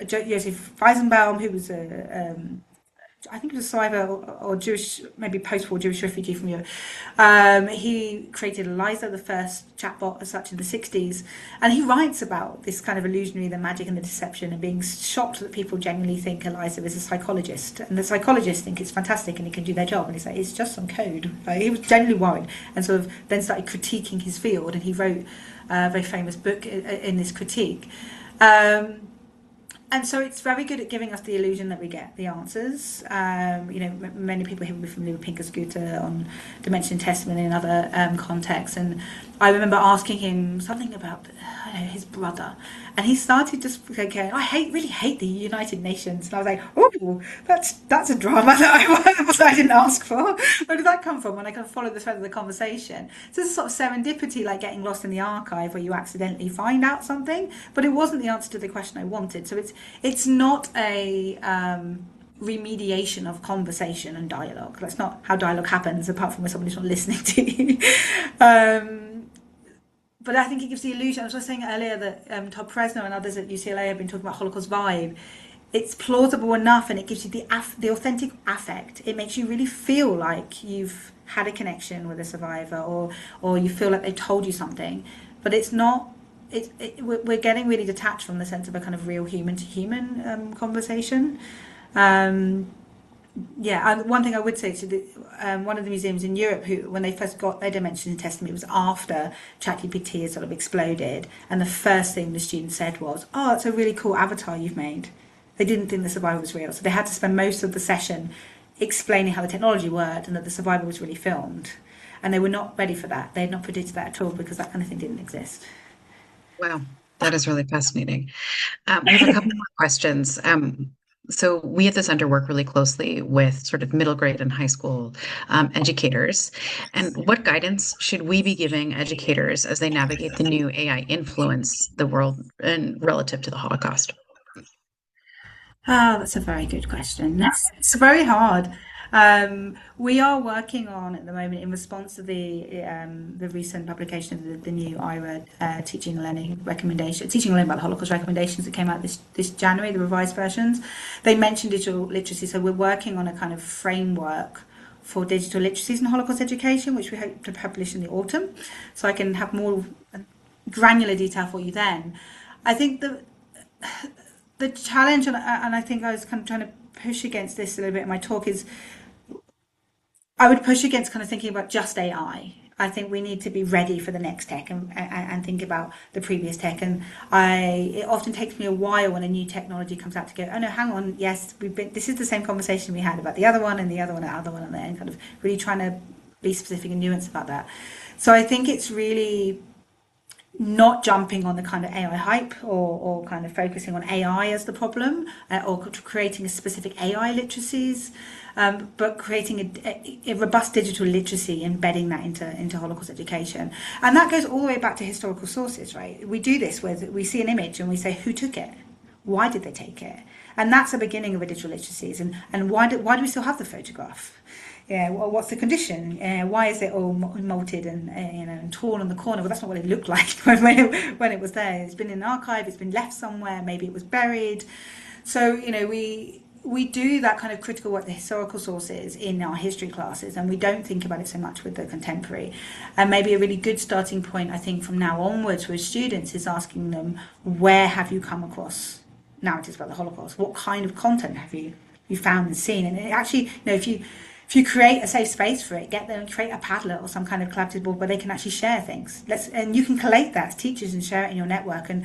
Joseph Weizenbaum, who was I think he was a survivor or Jewish, maybe post-war Jewish refugee from Europe. He created Eliza, the first chatbot as such in the 60s. And he writes about this kind of illusionary, the magic and the deception, and being shocked that people genuinely think Eliza is a psychologist. And the psychologists think it's fantastic and he can do their job. And he's like, it's just some code. Like, he was genuinely worried and sort of then started critiquing his field. And he wrote a very famous book in this critique. And so it's very good at giving us the illusion that we get the answers. Many people here will be familiar with Pinker-Scooter on dimension testimony and other contexts. And I remember asking him something about his brother, and he started just going, "I really hate the United Nations." And I was like, "Oh, that's a drama that I didn't ask for." Where did that come from? When I kind of followed the thread of the conversation, so it's a sort of serendipity, like getting lost in the archive, where you accidentally find out something, but it wasn't the answer to the question I wanted. So it's not a remediation of conversation and dialogue. That's not how dialogue happens, apart from when somebody's not listening to you. But I think it gives the illusion. I was just saying earlier that Todd Fresno and others at UCLA have been talking about Holocaust vibe. It's plausible enough, and it gives you the authentic affect. It makes you really feel like you've had a connection with a survivor, or you feel like they've told you something. But it's not. We're getting really detached from the sense of a kind of real human to human conversation. One thing I would say to one of the museums in Europe, who, when they first got their dimensions in testimony, it was after ChatGPT had sort of exploded, and the first thing the students said was, "Oh, it's a really cool avatar you've made." They didn't think the survivor was real, so they had to spend most of the session explaining how the technology worked and that the survivor was really filmed, and they were not ready for that. They had not predicted that at all, because that kind of thing didn't exist. Wow, that is really fascinating. We have a couple more questions. So we at the center work really closely with sort of middle grade and high school educators. And what guidance should we be giving educators as they navigate the new AI influence the world and relative to the Holocaust? Oh, that's a very good question. It's very hard. We are working on at the moment in response to the recent publication of the new IRA teaching and learning recommendation, teaching and learning about the Holocaust recommendations that came out this January, the revised versions. They mentioned digital literacy, so we're working on a kind of framework for digital literacies and Holocaust education, which we hope to publish in the autumn. So I can have more granular detail for you then. I think the challenge, and I think I was kind of trying to push against this a little bit in my talk, is I would push against kind of thinking about just AI. I think we need to be ready for the next tech and think about the previous tech. And it often takes me a while when a new technology comes out to go, oh no, hang on, yes, this is the same conversation we had about the other one and the other one and the other one, and kind of really trying to be specific and nuanced about that. So I think it's really not jumping on the kind of AI hype or kind of focusing on AI as the problem or creating a specific AI literacies, but creating a robust digital literacy, embedding that into Holocaust education. And that goes all the way back to historical sources, right? We do this where we see an image and we say, who took it? Why did they take it? And that's the beginning of a digital literacies. And why do we still have the photograph? Yeah, well, what's the condition? Why is it all molted and torn on the corner? Well, that's not what it looked like when it was there. It's been in an archive. It's been left somewhere. Maybe it was buried. So we do that kind of critical work, the historical sources in our history classes, and we don't think about it so much with the contemporary. And maybe a really good starting point, I think, from now onwards with students is asking them, where have you come across narratives about the Holocaust? What kind of content have you found and seen? And it actually, if you create a safe space for it, get them and create a Padlet or some kind of collaborative board where they can actually share things. And you can collate that as teachers and share it in your network. And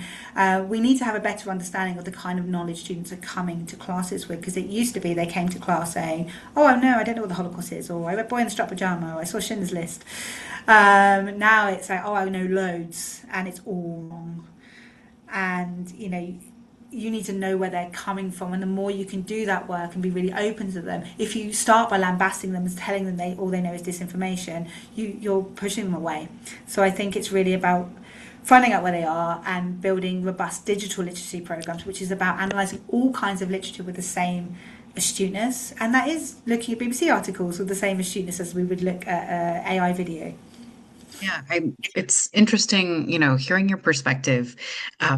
we need to have a better understanding of the kind of knowledge students are coming to classes with, because it used to be they came to class saying, oh, no, I don't know what the Holocaust is, or I read Boy in the Striped Pajama, or I saw Schindler's List. Now it's like, oh, I know loads, and it's all wrong. And, you need to know where they're coming from, and the more you can do that work and be really open to them. If you start by lambasting them and telling them all they know is disinformation, you're pushing them away. So I think it's really about finding out where they are and building robust digital literacy programs, which is about analysing all kinds of literature with the same astuteness, and that is looking at BBC articles with the same astuteness as we would look at AI video. Yeah, it's interesting, hearing your perspective,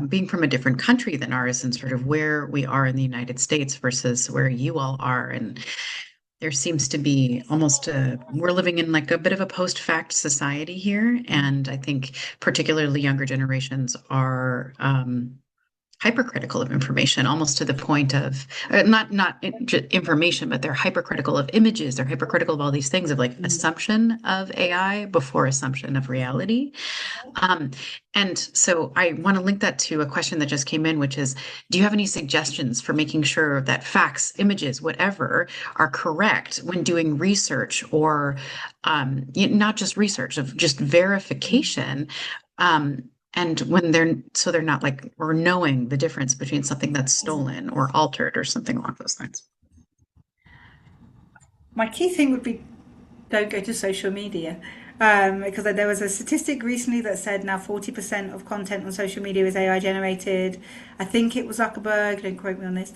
being from a different country than ours and sort of where we are in the United States versus where you all are. And there seems to be we're living in like a bit of a post-fact society here. And I think particularly younger generations are hypercritical of information, almost to the point of not information, but they're hypercritical of images. They're hypercritical of all these things, of like assumption of AI before assumption of reality. And so I want to link that to a question that just came in, which is, do you have any suggestions for making sure that facts, images, whatever, are correct when doing research, or not just research, of just verification? And when they're not like, or knowing the difference between something that's stolen or altered or something along those lines. My key thing would be, don't go to social media. Because there was a statistic recently that said now 40% of content on social media is AI generated. I think it was Zuckerberg, don't quote me on this.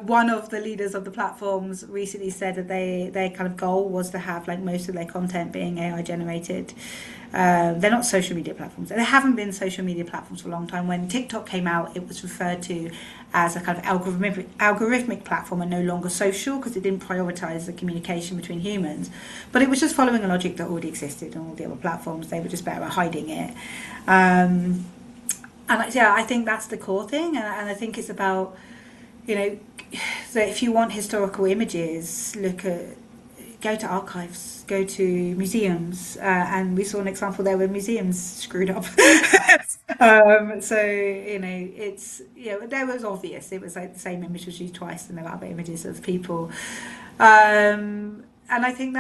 One of the leaders of the platforms recently said that their kind of goal was to have like most of their content being AI generated. They're not social media platforms. They haven't been social media platforms for a long time. When TikTok came out, it was referred to as a kind of algorithmic platform and no longer social, because it didn't prioritize the communication between humans. But it was just following a logic that already existed on all the other platforms. They were just better at hiding it. And I think that's the core thing. And I think it's about, so if you want historical images, go to archives, go to museums, and we saw an example there where museums screwed up. There was obvious. It was like the same image was used twice, and there were other images of people. And I think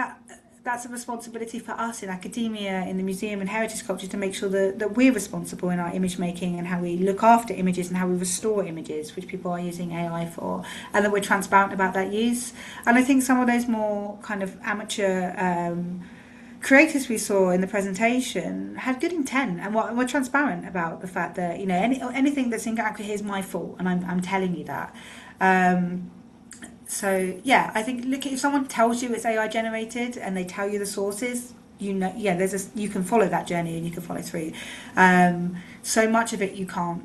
that's a responsibility for us in academia, in the museum and heritage culture, to make sure that we're responsible in our image making and how we look after images and how we restore images, which people are using AI for, and that we're transparent about that use. And I think some of those more kind of amateur creators we saw in the presentation had good intent and were transparent about the fact that, anything that's inaccurate here is my fault, and I'm telling you that. So yeah, I think look, if someone tells you it's AI generated and they tell you the sources, you know, yeah, you can follow that journey and you can follow through. So much of it you can't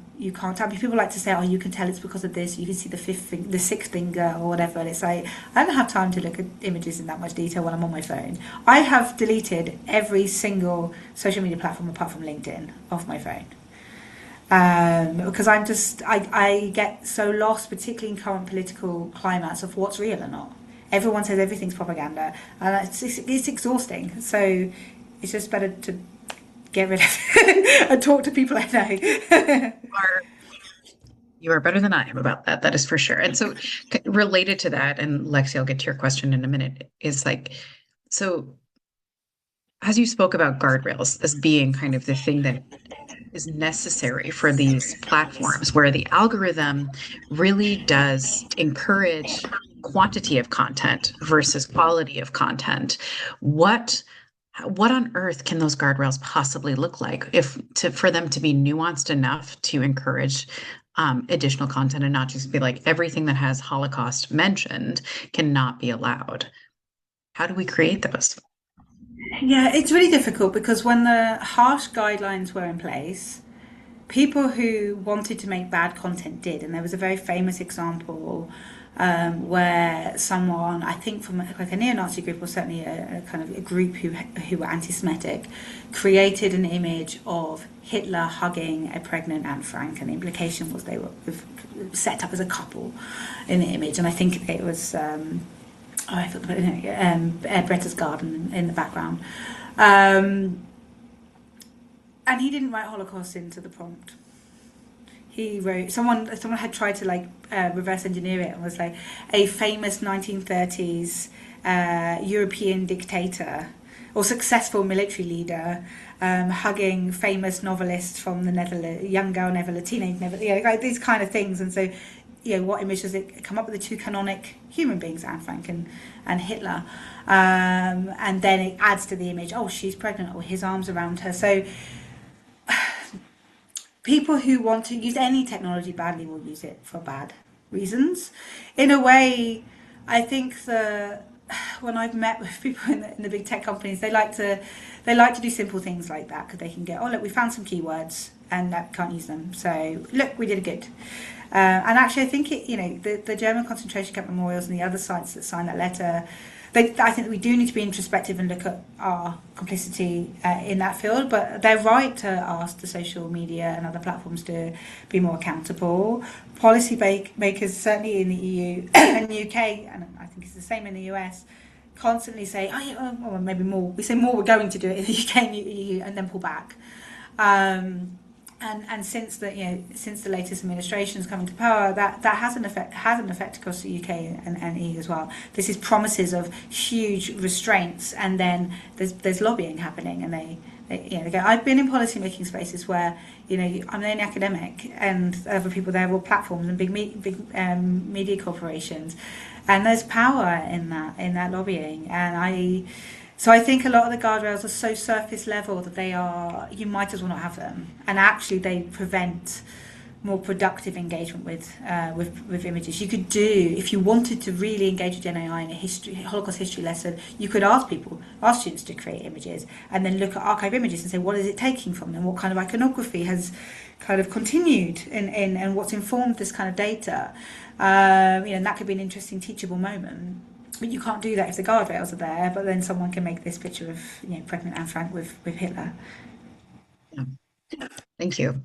tell. People like to say, oh, you can tell it's because of this. You can see the sixth finger or whatever. And it's like I don't have time to look at images in that much detail when I'm on my phone. I have deleted every single social media platform apart from LinkedIn off my phone. Because I get so lost, particularly in current political climates, of what's real or not. Everyone says everything's propaganda, and it's exhausting. So it's just better to get rid of it and talk to people I know. You are better than I am about that. That is for sure. And so, related to that, and Lexi, I'll get to your question in a minute, is like, so as you spoke about guardrails as being kind of the thing that is necessary for these platforms, where the algorithm really does encourage quantity of content versus quality of content. What on earth can those guardrails possibly look like for them to be nuanced enough to encourage additional content and not just be like everything that has Holocaust mentioned cannot be allowed? How do we create those? Yeah, it's really difficult because when the harsh guidelines were in place, people who wanted to make bad content did, and there was a very famous example where someone, I think from like a neo-Nazi group or certainly a kind of a group who were anti-Semitic, created an image of Hitler hugging a pregnant Anne Frank, and the implication was they were set up as a couple in the image, and I think it was I thought Bretta's garden in the background. And he didn't write Holocaust into the prompt. He wrote someone had tried to like reverse engineer it and was like a famous 1930s European dictator or successful military leader hugging famous novelists from the Netherlands, young girl never, teenage never, like these kind of things. And so, what image does it come up with? The two canonic human beings, Anne Frank and Hitler, and then it adds to the image. Oh, she's pregnant, or his arms around her. So people who want to use any technology badly will use it for bad reasons. In a way, I think when I've met with people in the big tech companies, they like to do simple things like that because they can get, oh look, we found some keywords and that can't use them. So look, we did good. And actually, I think the German concentration camp memorials and the other sites that signed that letter, I think that we do need to be introspective and look at our complicity in that field, but they're right to ask the social media and other platforms to be more accountable. Policy makers, certainly in the EU and UK, and I think it's the same in the US, constantly say, oh yeah, or maybe more. We say more, we're going to do it in the UK and EU, and then pull back. And since the latest administration's coming to power, that has an effect across the UK and EU as well. This is promises of huge restraints, and then there's lobbying happening, and they go. I've been in policy making spaces where I'm the only academic, and other people there are all platforms and big media corporations, and there's power in that lobbying, and So I think a lot of the guardrails are so surface level that you might as well not have them, and actually they prevent more productive engagement with images. You could if you wanted to really engage with Gen AI in a Holocaust history lesson, you could ask students to create images and then look at archive images and say, what is it taking from them? What kind of iconography has kind of continued and what's informed this kind of data? And that could be an interesting teachable moment. But you can't do that if the guardrails are there, but then someone can make this picture of pregnant Anne Frank with Hitler. Yeah. Thank you.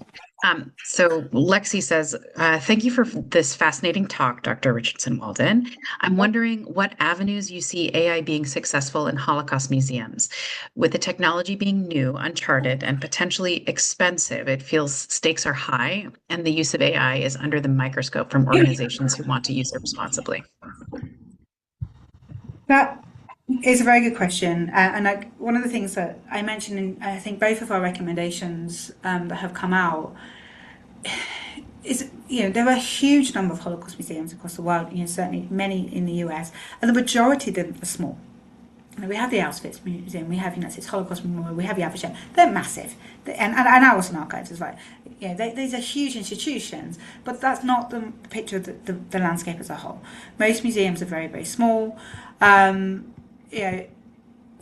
So Lexi says, thank you for this fascinating talk, Dr. Richardson-Walden. I'm wondering what avenues you see AI being successful in Holocaust museums. With the technology being new, uncharted, and potentially expensive, it feels stakes are high, and the use of AI is under the microscope from organizations who want to use it responsibly. That is a very good question. And one of the things that I mentioned in, I think, both of our recommendations that have come out is, there are a huge number of Holocaust museums across the world, certainly many in the US, and the majority of them are small. We have the Auschwitz Museum, we have it's Holocaust Memory, we have the Avisham. They're massive, and Allison Archives as well. These are huge institutions, but that's not the picture of the landscape as a whole. Most museums are very, very small.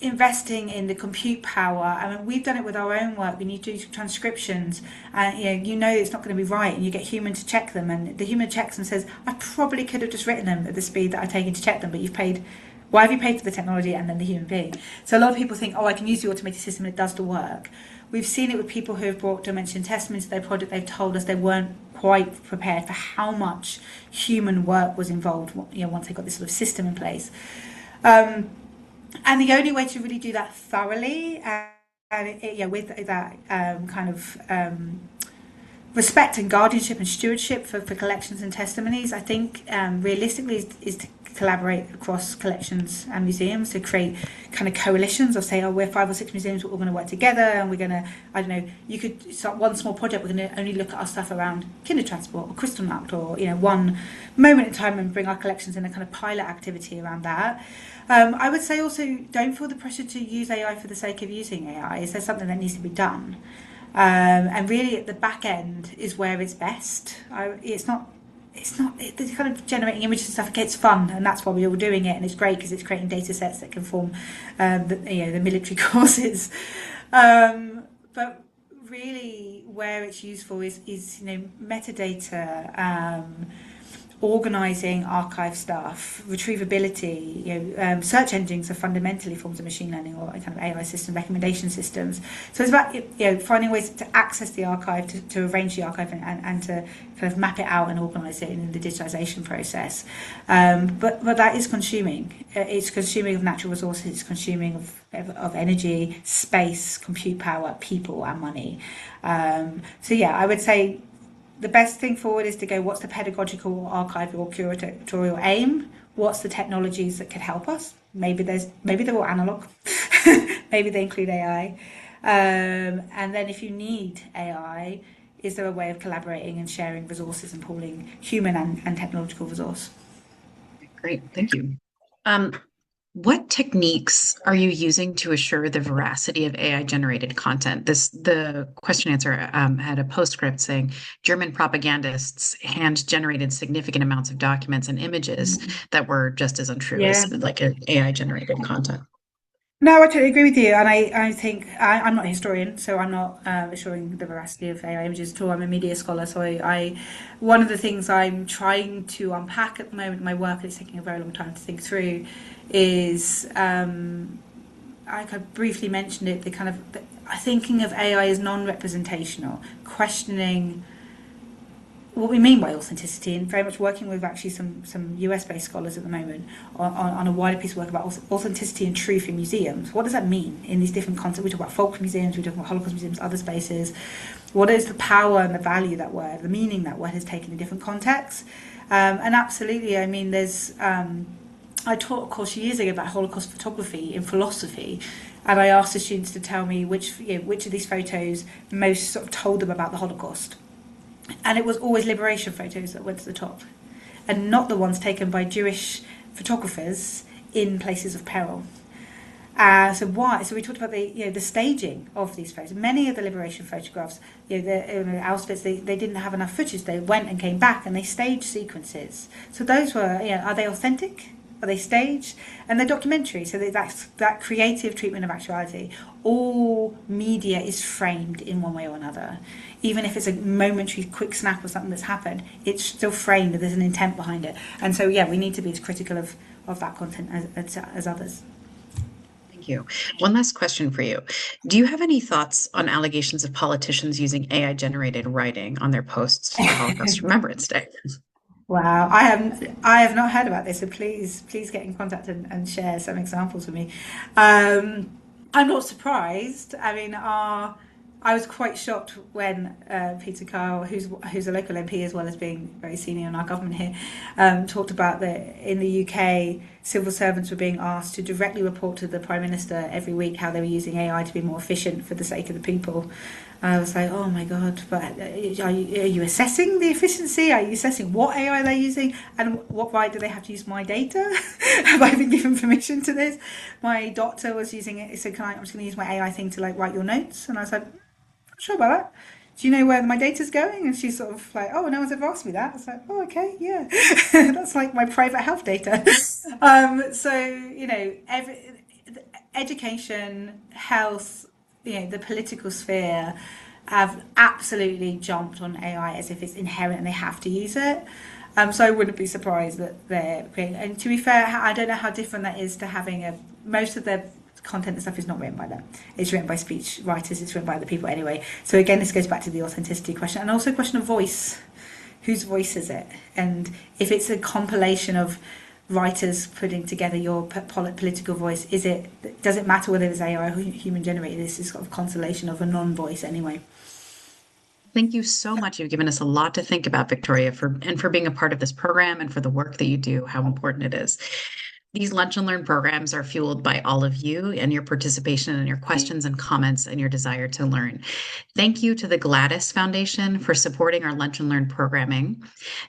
Investing in the compute power. I mean, we've done it with our own work. We need to do transcriptions, and it's not going to be right, and you get human to check them, and the human checks and says, I probably could have just written them at the speed that I've taken to check them, but you've paid. Why have you paid for the technology and then the human being? So a lot of people think, I can use the automated system and it does the work. We've seen it with people who have brought Dimension Testament into their project. They've told us they weren't quite prepared for how much human work was involved, once they got this sort of system in place. And the only way to really do that thoroughly, with that kind of respect and guardianship and stewardship for collections and testimonies, I think realistically is to collaborate across collections and museums to create kind of coalitions of say, we're 5 or 6 museums, we're all going to work together, and we're going to, I don't know, you could start one small project, we're going to only look at our stuff around kinder transport or crystal nacht or one moment in time and bring our collections in a kind of pilot activity around that. I would say also don't feel the pressure to use AI for the sake of using AI. Is there something that needs to be done? And really at the back end is where it's best. It's kind of generating images and stuff. It's fun, and that's why we're all doing it, and it's great because it's creating data sets that can form the military courses. But really where it's useful is metadata, organising archive stuff, retrievability. Search engines are fundamentally forms of machine learning or kind of AI system recommendation systems. So it's about finding ways to access the archive, to arrange the archive, and to kind of map it out and organise it in the digitalisation process. But that is consuming. It's consuming of natural resources. It's consuming of energy, space, compute power, people, and money. I would say the best thing forward is to go, what's the pedagogical, archival, or curatorial aim? What's the technologies that could help us? Maybe they're all analog. Maybe they include AI. And then if you need AI, is there a way of collaborating and sharing resources and pooling human and technological resource? Great, thank you. What techniques are you using to assure the veracity of AI-generated content? The question answer had a postscript saying German propagandists hand-generated significant amounts of documents and images that were just as untrue as like an AI-generated content. No, I totally agree with you, and I think I'm not a historian, so I'm not assuring the veracity of AI images at all. I'm a media scholar, so one of the things I'm trying to unpack at the moment in my work, and it's taking a very long time to think through, is I kind of briefly mentioned it. Thinking of AI as non-representational, questioning what we mean by authenticity, and very much working with actually some US-based scholars at the moment on a wider piece of work about authenticity and truth in museums. What does that mean in these different concepts? We talk about folk museums, we talk about Holocaust museums, other spaces. What is the power and the value that word, the meaning that word has taken in different contexts? And absolutely, I mean, there's... I taught a course years ago about Holocaust photography in philosophy, and I asked the students to tell me which of these photos most sort of told them about the Holocaust. And it was always liberation photos that went to the top, and not the ones taken by Jewish photographers in places of peril. So why? So we talked about the staging of these photos. Many of the liberation photographs, Auschwitz, they didn't have enough footage. They went and came back, and they staged sequences. So those were, are they authentic? Are they staged? And they're documentary, so that's that creative treatment of actuality. All media is framed in one way or another. Even if it's a momentary quick snap of something that's happened, it's still framed, there's an intent behind it. And so, we need to be as critical of that content as others. Thank you. One last question for you. Do you have any thoughts on allegations of politicians using AI-generated writing on their posts for Holocaust Remembrance Day? Wow, I have not heard about this, so please get in contact and share some examples with me. I'm not surprised. I mean, I was quite shocked when Peter Kyle, who's a local MP as well as being very senior in our government here, talked about that in the UK, civil servants were being asked to directly report to the Prime Minister every week how they were using AI to be more efficient for the sake of the people. And I was like, oh my God, but are you assessing the efficiency? Are you assessing what AI they're using? And what right do they have to use my data? Have I been given permission to this? My doctor was using it, so I'm just going to use my AI thing to like write your notes. And I was like, not sure about that. Do you know where my data's going? And she's sort of like, oh, no one's ever asked me that. I was like, oh, okay, yeah. That's like my private health data. So, education, health, the political sphere have absolutely jumped on AI as if it's inherent and they have to use it. So I wouldn't be surprised that they're creating. And to be fair, I don't know how different that is to having most of the content and stuff is not written by them. It's written by speech writers. It's written by other people anyway. So again, this goes back to the authenticity question and also a question of voice. Whose voice is it? And if it's a compilation of writers putting together your political voice, does it matter whether it's AI or human generated? This is sort of constellation of a non-voice anyway. Thank you so much. You've given us a lot to think about, Victoria, for being a part of this program and for the work that you do, how important it is. These Lunch and Learn programs are fueled by all of you and your participation and your questions and comments and your desire to learn. Thank you to the Gladys Foundation for supporting our Lunch and Learn programming.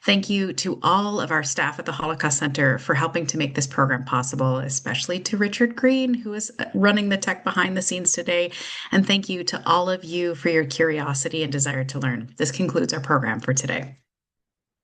Thank you to all of our staff at the Holocaust Center for helping to make this program possible, especially to Richard Green, who is running the tech behind the scenes today. And thank you to all of you for your curiosity and desire to learn. This concludes our program for today.